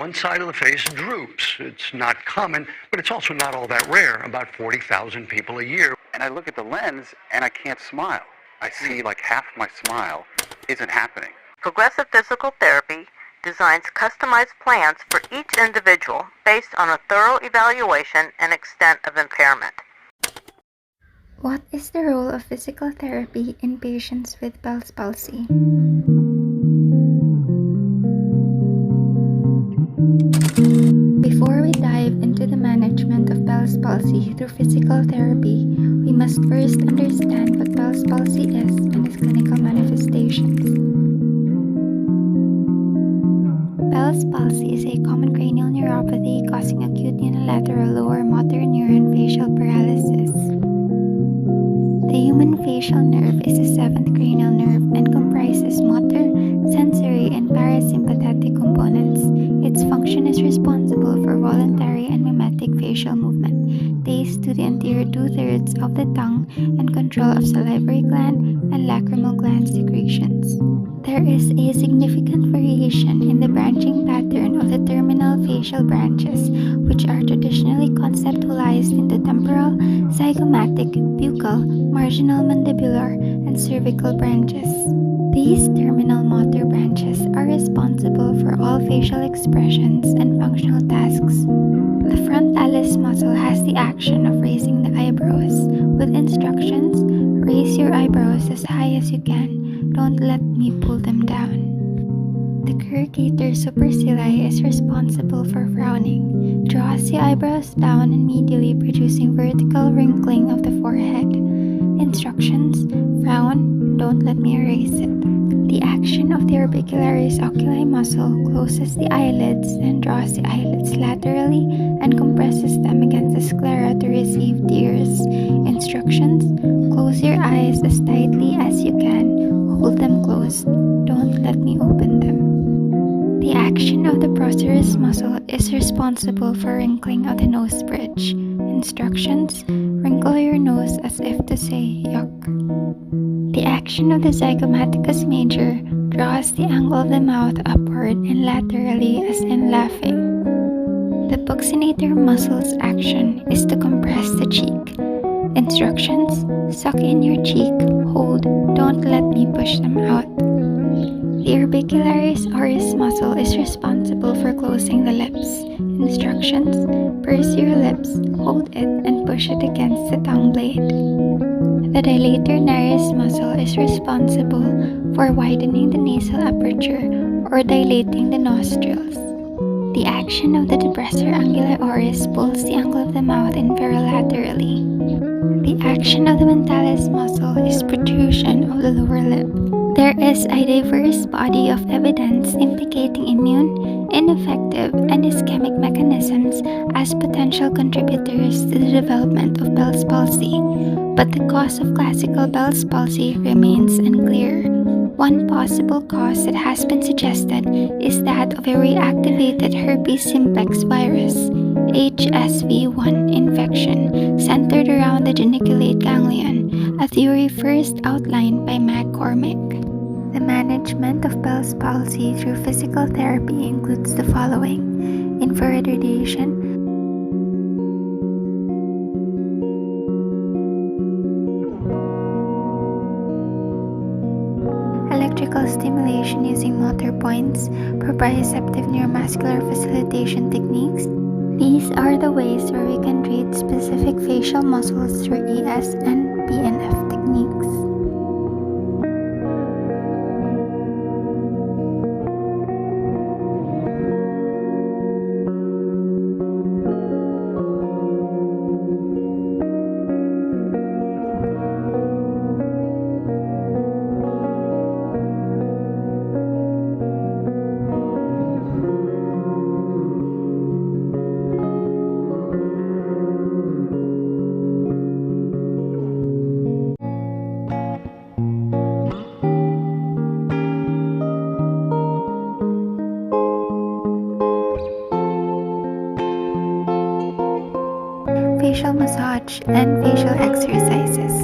One side of the face droops. It's not common, but it's also not all that rare, about 40,000 people a year. And I look at the lens and I can't smile. I see like half my smile isn't happening. Progressive Physical Therapy designs customized plans for each individual based on a thorough evaluation and extent of impairment. What is the role of physical therapy in patients with Bell's palsy? Before we dive into the management of Bell's palsy through physical therapy, we must first understand what Bell's palsy is and its clinical manifestations. Bell's palsy is a common cranial neuropathy causing acute unilateral lower motor neuron facial paralysis. The human facial nerve is the seventh cranial nerve and comprises motor, sensory, and parasympathetic components. Its function is responsible for voluntary and mimetic facial movement, taste to the anterior two-thirds of the tongue, and control of salivary gland and lacrimal gland secretions. There is a significant variation in the branching pattern of the terminal facial branches, which are traditionally conceptualized into temporal, zygomatic, buccal, marginal mandibular, and cervical branches. These terminal motor branches are responsible for all facial expressions and functional tasks. The frontalis muscle has the action of raising the eyebrows, with instructions: raise your eyebrows as high as you can, don't let me pull them down. The corrugator supercilii is responsible for frowning, draws the eyebrows down and medially producing vertical wrinkling of the forehead. Instructions: frown, don't let me erase it. The action of the orbicularis oculi muscle closes the eyelids and draws the eyelids laterally and compresses them against the sclera to receive tears. Instructions: close your eyes as tightly as you can, hold them closed, don't let me open them. The action of the procerus muscle is responsible for wrinkling of the nose bridge. Instructions: wrinkle your nose as if to say yuck. The action of the zygomaticus major draws the angle of the mouth upward and laterally as in laughing. The buccinator muscle's action is to compress the cheek. Instructions: suck in your cheek, hold, don't let me push them out. The orbicularis oris muscle is responsible for closing the lips. Instructions: purse your lips, hold it, and push it against the tongue blade. The dilator nares muscle is responsible for widening the nasal aperture or dilating the nostrils. The action of the depressor anguli oris pulls the angle of the mouth inferolaterally. The action of the mentalis muscle is protrusion of the lower lip. There is a diverse body of evidence implicating immune, ineffective, and ischemic mechanisms as potential contributors to the development of Bell's palsy, but the cause of classical Bell's palsy remains unclear. One possible cause that has been suggested is that of a reactivated herpes simplex virus, HSV-1 infection centered around the geniculate ganglion, a theory first outlined by McCormick. The management of Bell's palsy through physical therapy includes the following: infrared radiation, electrical stimulation using motor points, proprioceptive neuromuscular facilitation techniques. These are the ways where we can treat specific facial muscles through ES and PNF techniques. Facial massage and facial exercises.